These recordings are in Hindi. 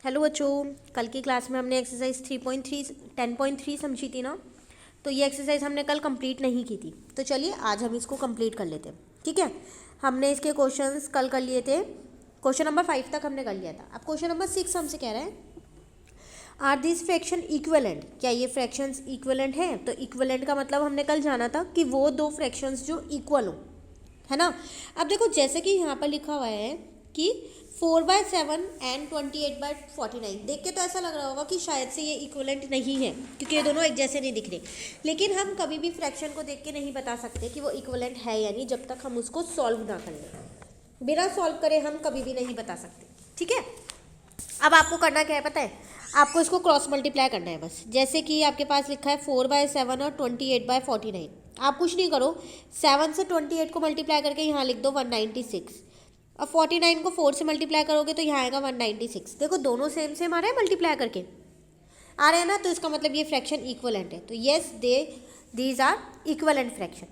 हेलो बच्चों, कल की क्लास में हमने एक्सरसाइज 10.3 समझी थी ना। तो ये एक्सरसाइज हमने कल कंप्लीट नहीं की थी, तो चलिए आज हम इसको कंप्लीट कर लेते हैं। ठीक है, हमने इसके क्वेश्चंस कल कर लिए थे। क्वेश्चन नंबर 5 तक हमने कर लिया था। अब क्वेश्चन नंबर 6 हमसे कह रहे हैं, आर दिस फ्रैक्शन इक्विवेलेंट। क्या ये फ्रैक्शंस इक्विवेलेंट हैं? तो इक्विवेलेंट का मतलब हमने कल जाना था कि वो दो फ्रैक्शंस जो इक्वल हो, है ना। अब देखो जैसे कि यहाँ पर लिखा हुआ है कि 4/7 एंड 28/49। देख के तो ऐसा लग रहा होगा कि शायद से ये इक्विवेलेंट नहीं है, क्योंकि ये दोनों एक जैसे नहीं दिख रहे। लेकिन हम कभी भी फ्रैक्शन को देख के नहीं बता सकते कि वो इक्विवेलेंट है या नहीं, जब तक हम उसको सॉल्व ना कर लें। बिना सॉल्व करे हम कभी भी नहीं बता सकते। ठीक है, अब आपको करना क्या है पता है? आपको इसको क्रॉस मल्टीप्लाई करना है बस। जैसे कि आपके पास लिखा है 4/7 और 28/49। आप कुछ नहीं करो, 7 से 28 को मल्टीप्लाई करके यहाँ लिख दो 196, और 49 को 4 से मल्टीप्लाई करोगे तो यहाँ आएगा 196। देखो दोनों सेम सेम आ रहे हैं, मल्टीप्लाई करके आ रहे हैं ना, तो इसका मतलब ये फ्रैक्शन इक्वलेंट है। तो yes, these are equivalent fraction.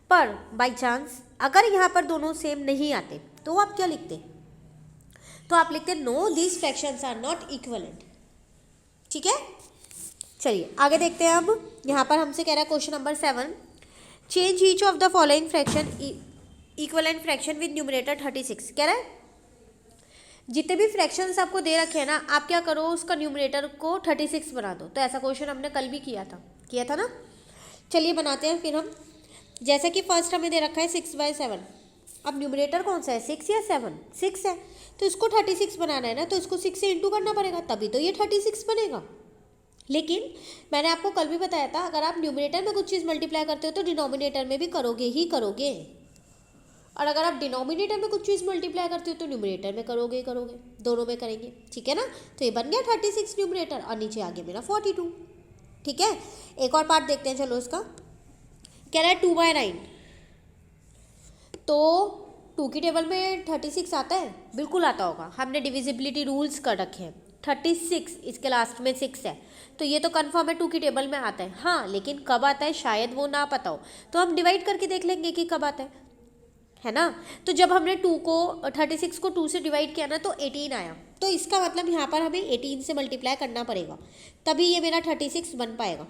पर बाई चांस अगर यहाँ पर दोनों सेम नहीं आते तो आप क्या लिखते? तो आप लिखते no these fractions are not equivalent. ठीक है, चलिए आगे देखते हैं। अब यहाँ पर हमसे कह रहा है question number 7, change each of the following fraction equivalent fraction with numerator 36। कह रहा है जितने भी फ्रैक्शंस आपको दे रखे हैं ना, आप क्या करो, उसका न्यूमरेटर को 36 बना दो। तो ऐसा क्वेश्चन हमने कल भी किया था ना। चलिए बनाते हैं फिर हम। जैसे कि फर्स्ट हमें दे रखा है 6/7। अब न्यूमरेटर कौन सा है, 6 या 7? 6 है, तो इसको 36 बनाना है ना, तो इसको 6 से इंटू करना पड़ेगा, तभी तो ये 36 बनेगा। लेकिन मैंने आपको कल भी बताया था, अगर आप न्यूमरेटर में कुछ चीज़ मल्टीप्लाई करते हो तो डिनोमिनेटर में भी करोगे ही करोगे, और अगर आप डिनोमिनेटर में कुछ चीज़ मल्टीप्लाई करते हो तो न्यूमरेटर में करोगे ही करोगे, दोनों में करेंगे। ठीक है ना, तो ये बन गया 36 न्यूमरेटर, और नीचे आ गया मेरा 42। ठीक है, एक और पार्ट देखते हैं। चलो इसका कह रहा है 2/9। तो 2 की टेबल में 36 आता है, बिल्कुल आता होगा, हमने डिविजिबिलिटी रूल्स कर रखे हैं। 36, इसके लास्ट में 6 है, तो ये तो कंफर्म है 2 की टेबल में आता है। हाँ, लेकिन कब आता है शायद वो ना पता हो, तो हम डिवाइड करके देख लेंगे कि कब आता है ना। तो जब हमने 36 को 2 से डिवाइड किया ना, तो 18 आया। तो इसका मतलब यहाँ पर हमें 18 से मल्टीप्लाई करना पड़ेगा, तभी ये मेरा 36 बन पाएगा।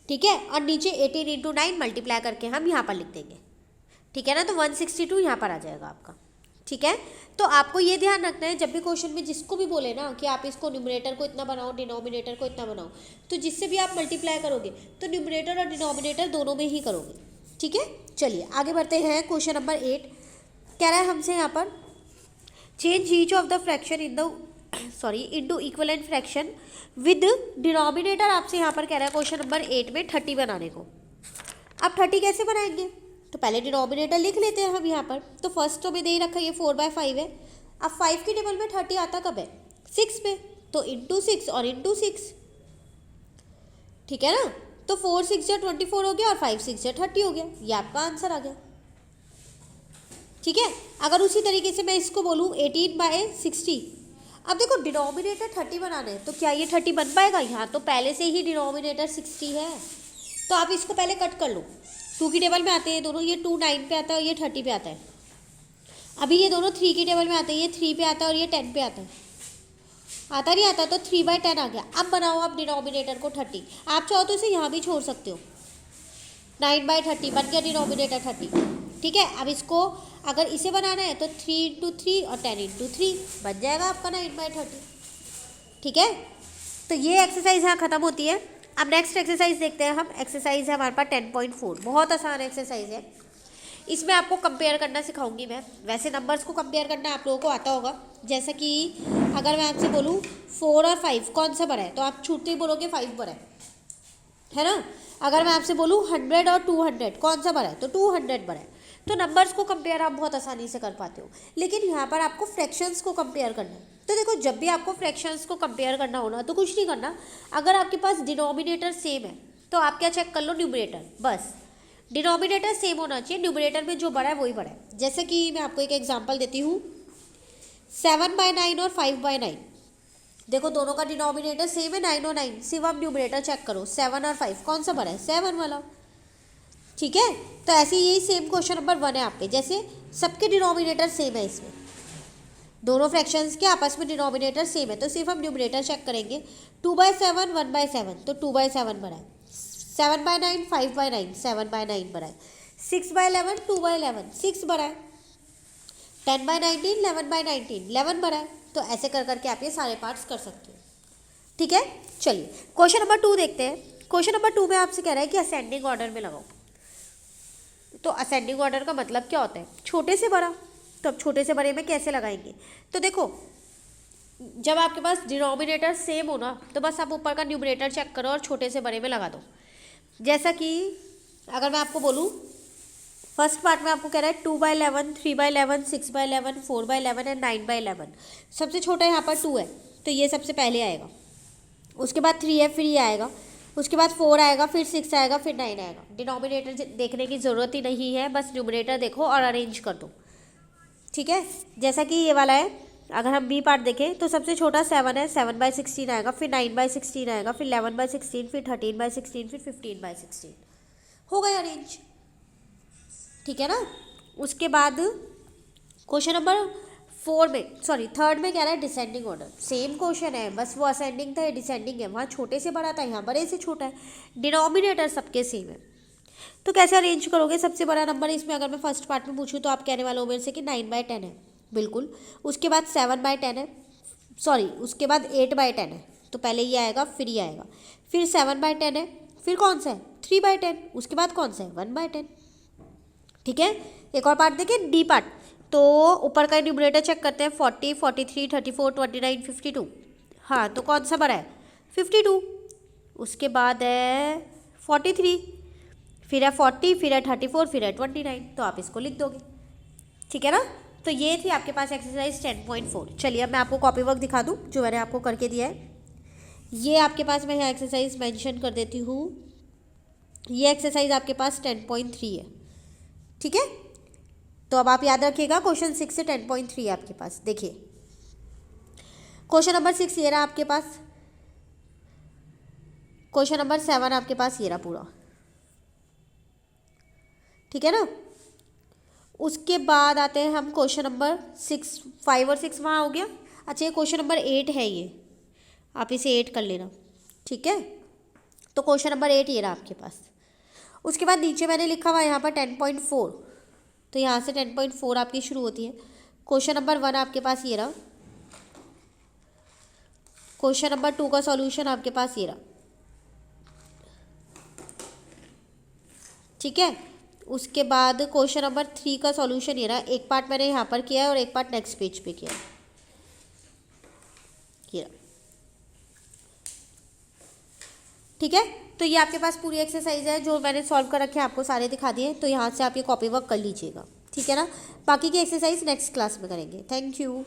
ठीक है, और नीचे 18 इंटू 9 मल्टीप्लाई करके हम यहाँ पर लिख देंगे। ठीक है ना, तो 162 यहाँ पर आ जाएगा आपका। ठीक है, तो आपको ये ध्यान रखना है, जब भी क्वेश्चन में जिसको भी बोले ना कि आप इसको न्यूमरेटर को इतना बनाओ, डिनोमिनेटर को इतना बनाओ, तो जिससे भी आप मल्टीप्लाई करोगे तो न्यूमरेटर और डिनोमिनेटर दोनों में ही करोगे। ठीक है, चलिए आगे बढ़ते हैं। क्वेश्चन नंबर 8 कह रहा है हमसे यहाँ पर, change each of the fraction into equivalent fraction with denominator. आपसे यहाँ पर कह रहा है क्वेश्चन नंबर 8 में 30 बनाने को। अब 30 कैसे बनाएंगे? तो पहले डिनोमिनेटर लिख लेते हैं हम यहाँ पर। तो फर्स्ट तो में दे ही रखा है, ये 4/5 है। अब 5 की टेबल में 30 आता कब है? 6 पे, तो इंटू 6 और इंटू 6। ठीक है ना, तो 4 6 या 24 हो गया, और 5 6 या 30 हो गया। ये आपका आंसर आ गया। ठीक है, अगर उसी तरीके से मैं इसको बोलूँ 18/60। अब देखो डिनोमिनेटर 30 बनाना है, तो क्या ये 30 बन पाएगा? यहाँ तो पहले से ही डिनोमिनेटर 60 है, तो आप इसको पहले कट कर लो। 2 की टेबल में आते हैं दोनों, ये 2 9 पे आता है और ये 30 पे आता है। अभी ये दोनों 3 की टेबल में आते हैं, ये 3 पे आता है और ये 10 पे आता है। आता नहीं आता, तो 3/10 आ गया। अब बनाओ आप डिनोमिनेटर को 30। आप चाहो तो इसे यहाँ भी छोड़ सकते हो, 9/30 बन गया डिनोमिनेटर 30। ठीक है, अब इसको अगर इसे बनाना है तो 3 इंटू 3 और 10 इंटू 3 बन जाएगा आपका 9/30। ठीक है, तो ये एक्सरसाइज यहाँ खत्म होती है। अब नेक्स्ट एक्सरसाइज देखते हैं हम। एक्सरसाइज है हमारे पास 10.4। बहुत आसान एक्सरसाइज है, इसमें आपको कंपेयर करना सिखाऊंगी मैं। वैसे नंबर्स को कंपेयर करना आप लोगों को आता होगा। जैसा कि अगर मैं आपसे बोलूँ 4 और 5 कौन सा बड़ा है, तो आप छूटते ही बोलोगे 5 बड़ा है ना। अगर मैं आपसे बोलूँ 100 और 200 कौन सा बड़ा है, तो 200 बड़ा है। तो नंबर्स को कंपेयर आप बहुत आसानी से कर पाते हो, लेकिन यहाँ पर आपको फ्रैक्शंस को कंपेयर करना है। तो देखो जब भी आपको फ्रैक्शंस को कंपेयर करना होना, तो कुछ नहीं करना। अगर आपके पास डिनोमिनेटर सेम है तो आप क्या चेक कर लो, न्यूमरेटर। बस डिनोमिनेटर सेम होना चाहिए, न्यूमरेटर में जो बड़ा है वही बड़ा है। जैसे कि मैं आपको एक एग्जांपल देती हूँ, 7/9 और 5/9। देखो दोनों का डिनोमिनेटर सेम है, 9 और 9। सिर्फ आप न्यूमरेटर चेक करो, 7 और 5 कौन सा बड़ा है, 7 वाला। ठीक है, तो ऐसे यही सेम क्वेश्चन नंबर 1 है आप पे, जैसे सबके डिनोमिनेटर सेम है इसमें, दोनों फ्रैक्शंस के आपस में डिनोमिनेटर सेम है, तो सिर्फ हम न्यूमरेटर चेक करेंगे। 2/7 1/7, तो 2/7 बना है। 7/9 5/9, 7/9 बना है। 6/11 2/11, 6 बना है। 10/19 11/19, 11 बना है। तो ऐसे कर करके आप ये सारे पार्ट्स कर सकते हो। ठीक है, चलिए क्वेश्चन नंबर 2 देखते हैं। क्वेश्चन नंबर 2 में आपसे कह रहा है कि असेंडिंग ऑर्डर में लगाओ। तो असेंडिंग ऑर्डर का मतलब क्या होता है? छोटे से बड़ा। तो अब छोटे से बड़े में कैसे लगाएंगे? तो देखो, जब आपके पास डिनोमिनेटर सेम हो ना, तो बस आप ऊपर का न्यूमरेटर चेक करो और छोटे से बड़े में लगा दो। जैसा कि अगर मैं आपको बोलूँ, फर्स्ट पार्ट में आपको कह रहा है 2/11 3/11 6/11 4/11 एंड 9/11। सबसे छोटा यहाँ पर 2 है, तो ये सबसे पहले आएगा। उसके बाद 3 है, फिर ये आएगा। उसके बाद 4 आएगा, फिर 6 आएगा, फिर 9 आएगा। डिनोमिनेटर देखने की ज़रूरत ही नहीं है, बस न्यूमरेटर देखो और अरेंज कर दो। ठीक है, जैसा कि ये वाला है। अगर हम बी पार्ट देखें तो सबसे छोटा 7 है, 7/16 आएगा, फिर 9/16 आएगा, फिर 11/16, फिर 13/16, फिर 15/16। हो गए अरेंज। ठीक है ना। उसके बाद क्वेश्चन नंबर 4 में, सॉरी थर्ड में कह रहा है डिसेंडिंग ऑर्डर। सेम क्वेश्चन है, बस वो असेंडिंग था, ये डिसेंडिंग है। वहाँ छोटे से बड़ा था, यहाँ बड़े से छोटा है। डिनोमिनेटर सबके सेम है, तो कैसे अरेंज करोगे? सबसे बड़ा नंबर इसमें अगर मैं फर्स्ट पार्ट में पूछूं तो आप कहने वाले हो मेरे से कि 9/10 है, बिल्कुल। उसके बाद 7/10 है, सॉरी उसके बाद 8/10 है। तो पहले ये आएगा, फिर ये आएगा, फिर 7/10 है, फिर कौन सा है 3/10, उसके बाद कौन सा है 1/10। ठीक है, एक और पार्ट देखें, डी पार्ट। तो ऊपर का न्यूमरेटर चेक करते हैं, 40 43 34 29 52। हाँ, तो कौन सा बड़ा है 52। उसके बाद है 43, फिर है 40, फिर है 34, फिर है 29। तो आप इसको लिख दोगे। ठीक है ना। तो ये थी आपके पास एक्सरसाइज 10.4। चलिए अब मैं आपको कॉपी वर्क दिखा दूँ जो मैंने आपको करके दिया है। ये आपके पास मैं यहाँ एक्सरसाइज मेंशन कर देती हूँ। ये एक्सरसाइज आपके पास 10.3 है। ठीक है, तो अब आप याद रखिएगा क्वेश्चन 6 से 10.3 है आपके पास। देखिए क्वेश्चन नंबर 6 ये रहा आपके पास, क्वेश्चन नंबर 7 आपके पास ये रहा पूरा। ठीक है ना। उसके बाद आते हैं हम क्वेश्चन नंबर 6, 5 और 6 वहाँ हो गया। अच्छा, ये क्वेश्चन नंबर 8 है, ये आप इसे 8 कर लेना। ठीक है, तो क्वेश्चन नंबर 8 ये रहा आपके पास। उसके बाद नीचे मैंने लिखा हुआ यहाँ पर 10.4, तो यहाँ से 10.4 आपकी शुरू होती है। क्वेश्चन नंबर 1 आपके पास ये रहा। क्वेश्चन नंबर 2 का सॉल्यूशन आपके पास ये रहा। ठीक है, उसके बाद क्वेश्चन नंबर 3 का सॉल्यूशन ये रहा। एक पार्ट मैंने यहाँ पर किया है और एक पार्ट नेक्स्ट पेज पे किया है। ये रहा। ठीक है, तो ये आपके पास पूरी एक्सरसाइज है जो मैंने सॉल्व कर रखे हैं, आपको सारे दिखा दिए। तो यहाँ से आप ये कॉपी वर्क कर लीजिएगा। ठीक है ना। बाकी की एक्सरसाइज नेक्स्ट क्लास में करेंगे। Thank you.